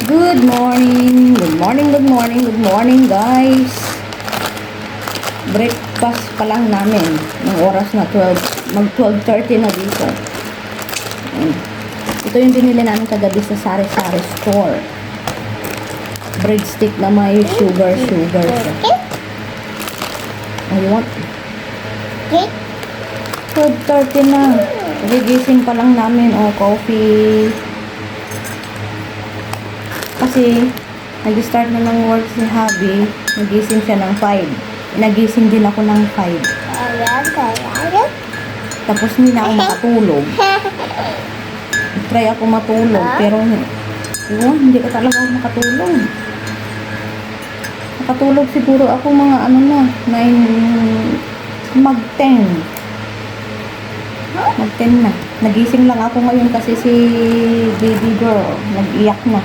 Good morning, good morning, good morning, good morning guys. Breakfast pa lang namin. Ng oras na 12, mag 12:30 na dito. Ito yung binili namin kagabi sa Sari-Sari store. Breadstick na may sugar. Oh, you want? 12:30 na. Gigising pa lang namin. Oh, coffee. Kasi, nag-start na ng work si Habi. Nagising siya ng 5. Nagising din ako ng 5. Tapos hindi na ako makatulog. Try ako matulog. Pero, hindi ka talaga ako makatulog. Makatulog siguro ako mga 9, mag-10. Mag-10 na. Nagising lang ako ngayon kasi si baby girl, nag-iyak na.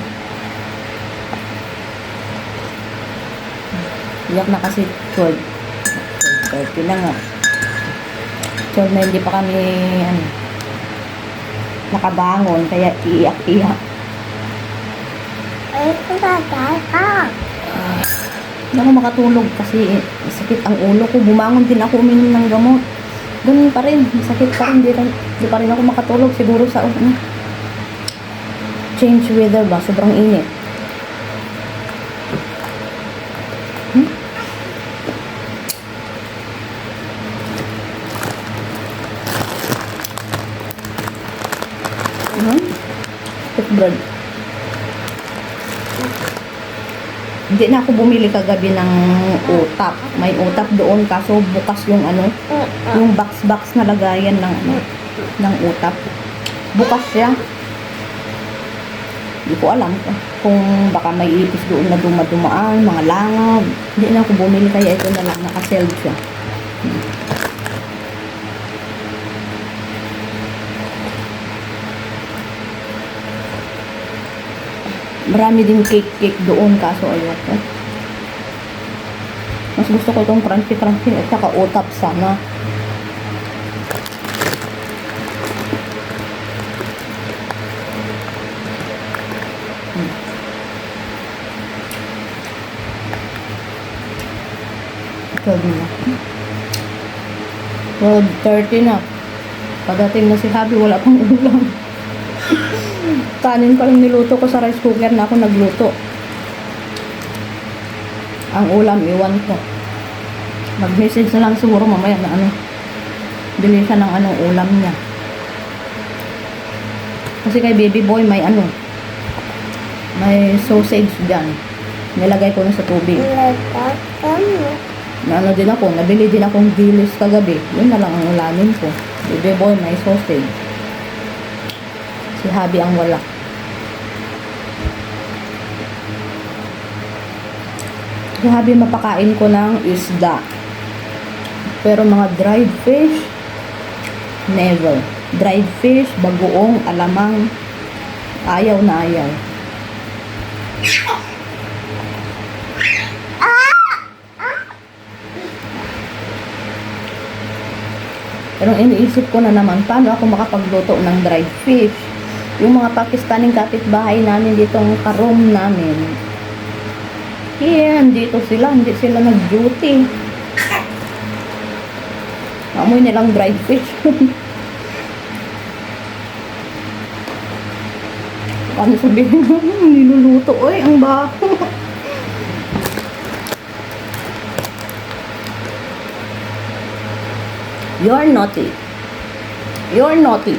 Iyak na kasi 12:30 na nga. 12 na hindi pa kami nakabangon, kaya iyak-iyak. Hindi ako makatulog kasi sakit ang ulo ko. Bumangon din ako, uminom ng gamot. Ganun pa rin, sakit pa rin. Di pa rin ako makatulog. Siguro sa change weather ba, sobrang init. Bread. Hindi na ako bumili kagabi ng utap. May utap doon kaso bukas yung yung box na lagayan ng utap. Bukas siya. Hindi ko alam kung baka may ipis doon na dumaan, mga langab. Hindi na ako bumili kaya ito na lang, naka-sell siya. Marami din cake doon kaso ayoko. Mas gusto ko itong crunchy at saka utap sana. Ito na. 12:30 na. Pagdating na si Habi, wala pang ulam. Kanin pa lang niluto ko sa rice cooker na ako nagluto. Ang ulam, iwan ko. Mag-message na lang siguro mamaya na bili siya ng ulam niya. Kasi kay baby boy may may sausage dyan. Nilagay ko na sa tubig. Din ako, nabili din akong dilis kagabi. Yun na lang ang ulamin ko. Baby boy may sausage. Si Habi ang wala. Si Habi mapakain ko ng isda. Pero mga dried fish, never. Dried fish, bagoong, alamang, ayaw na ayaw. Pero iniisip ko na naman, paano ako makapagluto ng dried fish? Yung mga Pakistaning kapitbahay namin ditong ka-room namin. Dito sila, hindi sila nag-duty. Amoy nilang dried fish. Ano sabihin mo? Niluluto, oy, ang baho. You're naughty. You're naughty.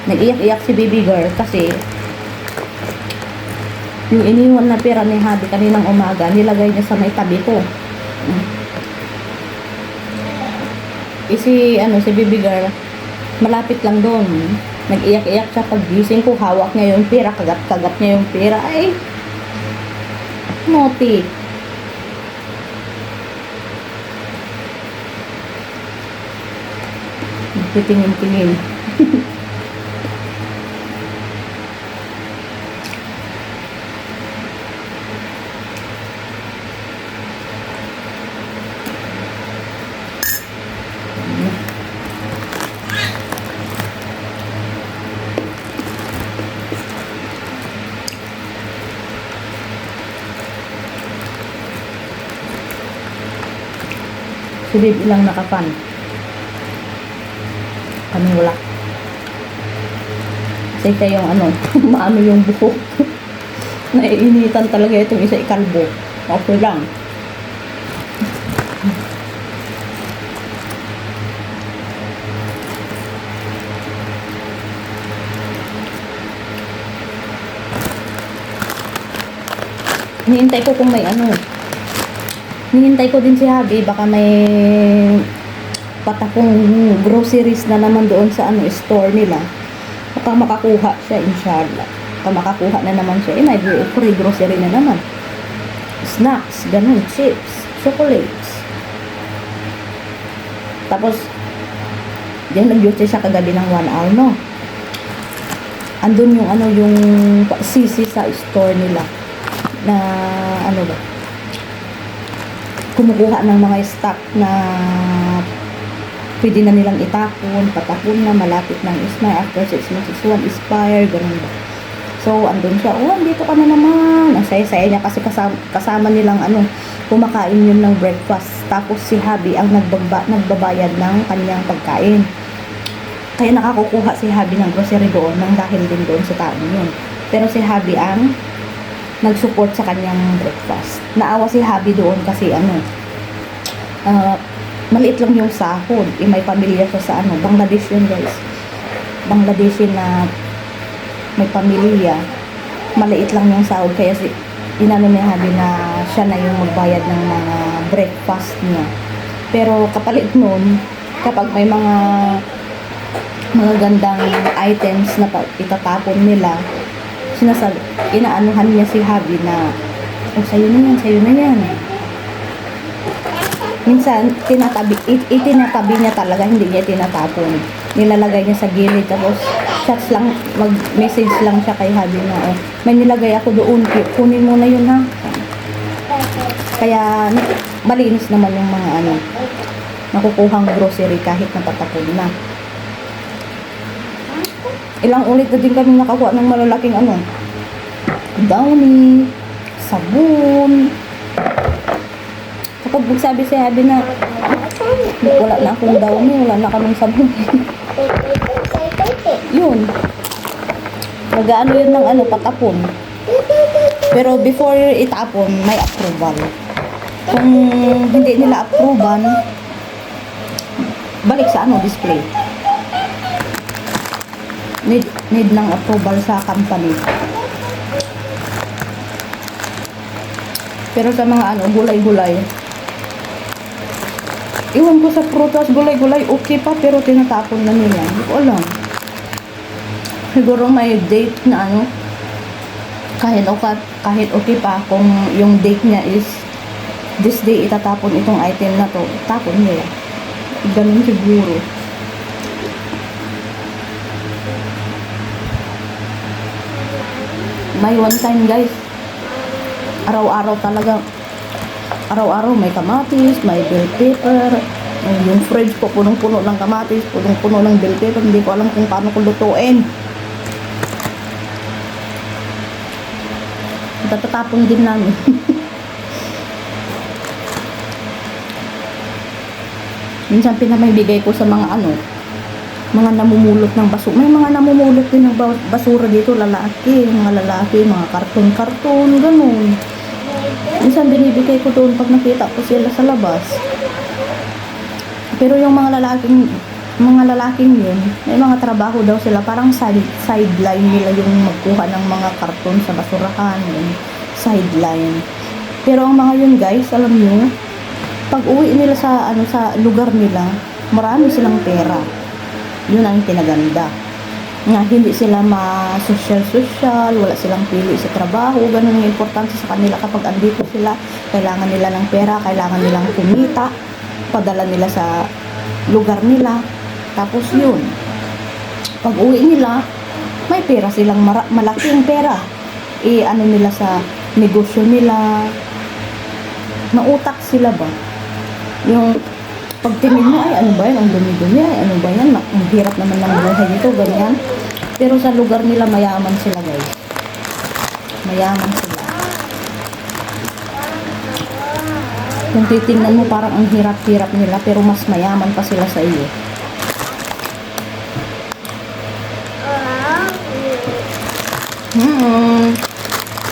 Nag-iyak-iyak si baby girl kasi yung iniwan na pera ni Habi kaninang umaga, nilagay niya sa may tabi ko. Si baby girl, malapit lang doon. Nag-iyak-iyak siya paggising ko, hawak niya yung pera, kagat-kagat niya yung pera. Ay, naughty. Titingin-tingin. Si babe lang nakapan. Kami wala. Kasi siya yung ano, maano yung buhok. Naiinitan talaga itong isa ikalbo. Okay lang. Hinihintay ko kung may ano. Hinihintay ko din si Habi. Baka may patakong groceries na naman doon sa ano store nila. Baka makakuha siya, inshallah. Baka makakuha na naman siya. May free grocery na naman. Snacks, ganun, chips, chocolates. Tapos, diyan nag-duty siya kagabi ng 1 hour, no? Andun yung ano, yung sisi sa store nila. Na, ano ba? Kumukuha ng mga stock na pwede na nilang itapon, patapon na, malapit ng isna, after 6 months is 1 expire, ganun ba. So, andun siya, dito ka na naman. Ang saya-saya niya kasi kasama nilang ano, kumakain yun ng breakfast. Tapos si Habi ang nagbabayad ng kanyang pagkain. Kaya nakakukuha si Habi ng grocery doon nang dahil din doon sa taon yun. Pero si Habi ang nag-support sa kanyang breakfast. Naawa si Habi doon kasi ano, maliit lang yung sahod. May pamilya siya sa ano, Bangladesh yun guys. Bangladesh na may pamilya. Maliit lang yung sahod. Kaya inano ni Habi na siya na yung magbayad ng mga breakfast niya. Pero kapalit nun, kapag may mga gandang items na itatapon nila, inaanuhan niya si Habi na sa'yo na yan. Minsan, itinatabi niya talaga, hindi niya tinatapon. Nilalagay niya sa gilid, tapos chats lang, mag-message lang siya kay Habi na, may nilagay ako doon, kunin mo na yun ha. Kaya, malinis naman yung mga ano, nakukuhang grocery kahit natatapon na. Ilang ulit na din kami nakakuha ng malalaking ano, downy, sabon. Kapag magsabi si Habi na wala na akong downy, wala na kaming sabon. Yun. Nag-ano yun ng ano, patapon. Pero before itapon, may approval. Kung hindi nila approval, balik sa ano, display. Need ng approval sa company. Pero sa mga ano, gulay-gulay, iwan ko sa prutas, gulay-gulay, okay pa, pero tinatapon na nila. Hindi ko alam. Siguro may date na ano, kahit okay pa, kung yung date niya is this day itatapon itong item na to, tapon nila. Ganun siguro. May one time guys, araw-araw talaga, araw-araw may kamatis, may bell pepper, yung fridge ko punong-puno ng kamatis, punong-puno ng bell pepper, hindi ko alam kung paano ko lutuin. Tatatapon din namin. Minsan pinamibigay ko sa mga ano, mga namumulot ng basura. May mga namumulot din ng basura dito, lalaki, mga karton-karton, ganun. Minsan binibigay ko doon pag nakita ko sila sa labas. Pero yung mga lalaking yun, may mga trabaho daw sila, parang sideline nila yung magkuha ng mga karton sa basurahan, yun, sideline. Pero ang mga yun guys, alam nyo, pag uwi nila sa lugar nila, marami silang pera. Yun ang kinaganda. Nga hindi sila ma-social, wala silang pili sa trabaho, ganun ang importante sa kanila. Kapag andito sila, kailangan nila ng pera, kailangan nilang kumita, padala nila sa lugar nila. Tapos yun, pag uwi nila, may pera silang, malaking pera. Ano nila sa negosyo nila, nautak sila ba? Yung pagtingin mo, ay ano ba yan, ang dumi-dumi, ay ano ba yan, ang hirap naman ng buhay dito, ganyan. Pero sa lugar nila, mayaman sila guys. Mayaman sila. Kung titingnan mo parang ang hirap-hirap nila pero mas mayaman pa sila sa iyo.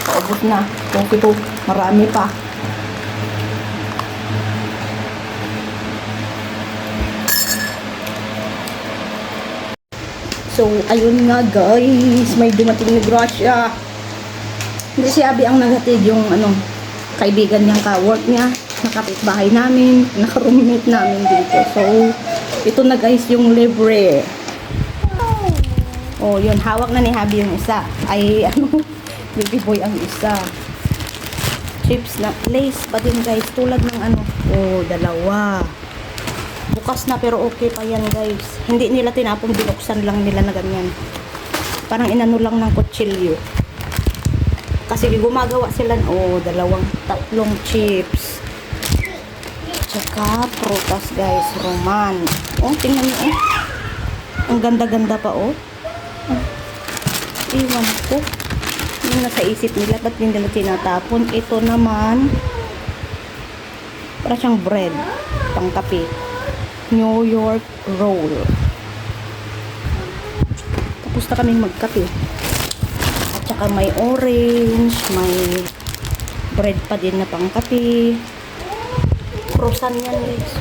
Paubos na. Kung ito, marami pa. So, ayun nga guys, may dumating ni Gracia. Hindi si Abby ang naghatid, yung kaibigan niyang ka-work niya, nakapitbahay namin, naka-roommate namin dito. So, ito na guys yung libre. Oh, yun, hawak na ni Abby yung isa. Ay, baby boy ang isa. Chips na, lace pa din guys, tulad ng oh, dalawa. Bukas na pero okay pa yan guys. Hindi nila tinapong, binuksan lang nila na ganyan. Parang inano lang ng kutsilyo. Kasi gumagawa sila, oh, tatlong chips. Tsaka prutas guys, roman. Oh, tingnan nyo eh. Ang ganda-ganda pa oh. Iwan ko. Yung nasa isip nila, ba't hindi nila tinatapon? Ito naman, para siyang bread, pang kape. New York roll. Tapos na kaming magkape. At saka may orange, may bread pa din na pang kape. Croissant yan guys.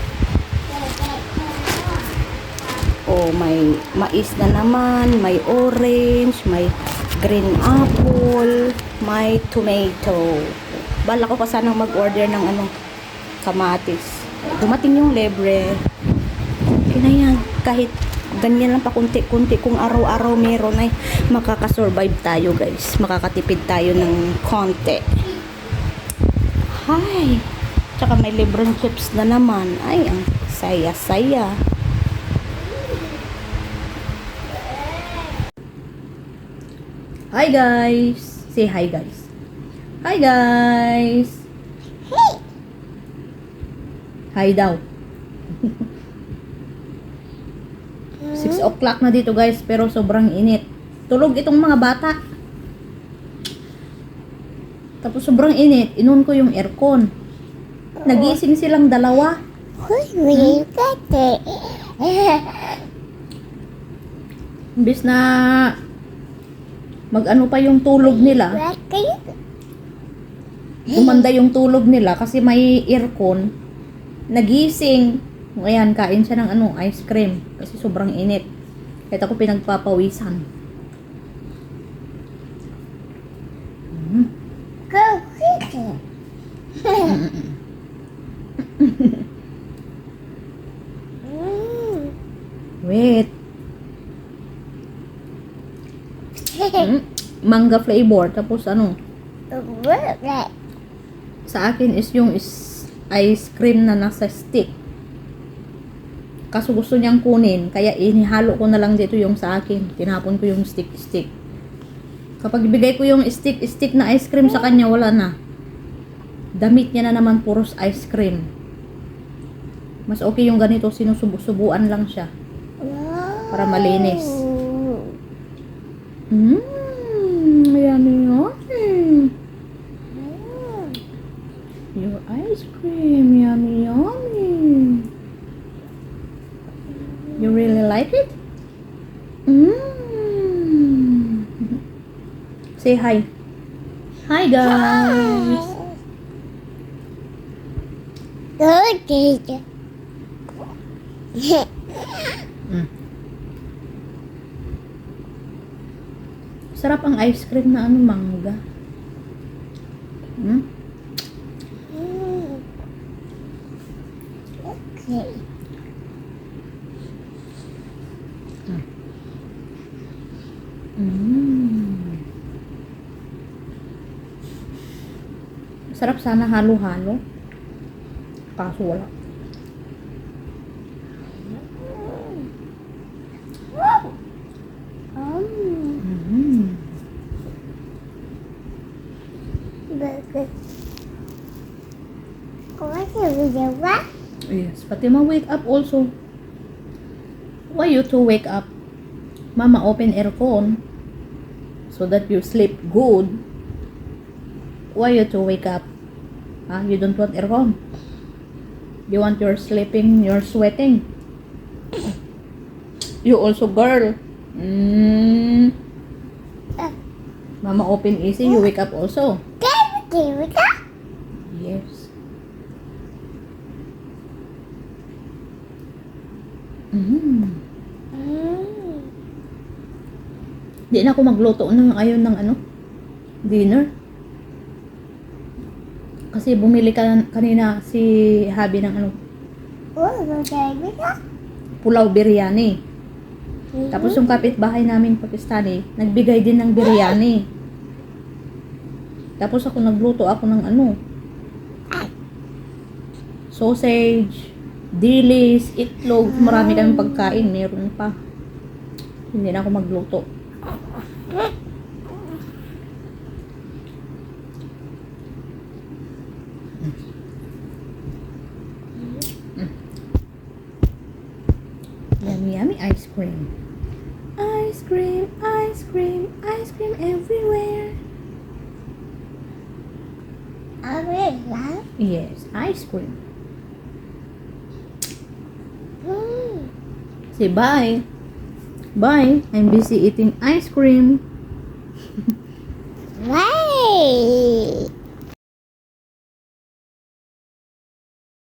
Oh, may mais na naman, may orange, may green apple, may tomato. Bala ko pa sanang mag-order ng kamatis. Dumating yung libre. Okay na yan. Kahit ganyan lang pa kunti-kunti, kung araw-araw meron ay makakasurvive tayo guys. Makakatipid tayo ng konti. Hi! Tsaka may libreng chips na naman. Ay, ang saya-saya. Hi guys! Say hi guys. Hi guys! Hey! Hi daw. 6 o'clock na dito guys, pero sobrang init. Tulog itong mga bata. Tapos sobrang init, inun ko yung aircon. Nagising silang dalawa. Imbis na mag-ano pa yung tulog nila, gumanda yung tulog nila kasi may aircon. Nagising. Ayan, kain siya ng ice cream kasi sobrang init. Kahit ako pinagpapawisan. Wait. Manga flavor. Tapos sa akin is yung ice cream na nasa stick. Kaso gusto niyang kunin, kaya inihalo ko na lang dito yung sa akin. Tinapon ko yung stick. Kapag ibigay ko yung stick na ice cream sa kanya, wala na. Damit niya na naman puros ice cream. Mas okay yung ganito, sinusubuan lang siya. Para malinis. Yummy, yummy. Your ice cream, yummy, yummy. You really like it? Say hi. Hi guys. Sarap ang ice cream na mangga. Okay. Sarap sana halo-halo. Kaso wala. Yes, Fatima, wake up also. Why you two wake up? Mama open aircon so that you sleep good. Why you two wake up? You don't want aircon? You want your sleeping, you're sweating. You also, girl. Mama open easy, you wake up also. Yes. Di na ako magluto ng ayon ng ano, dinner. Kasi bumili kanina si Habi ng ano, pulaw biryani. Tapos yung kapitbahay namin Pakistani, nagbigay din ng biryani. Tapos ako nagluto ako ng ano, sausage, dilis, itlog, marami kaming pagkain, meron pa. Hindi na ako magluto. Yummy, yummy ice cream. Ice cream, ice cream, ice cream everywhere. Yes, ice cream. Say bye. Bye. I'm busy eating ice cream. Bye.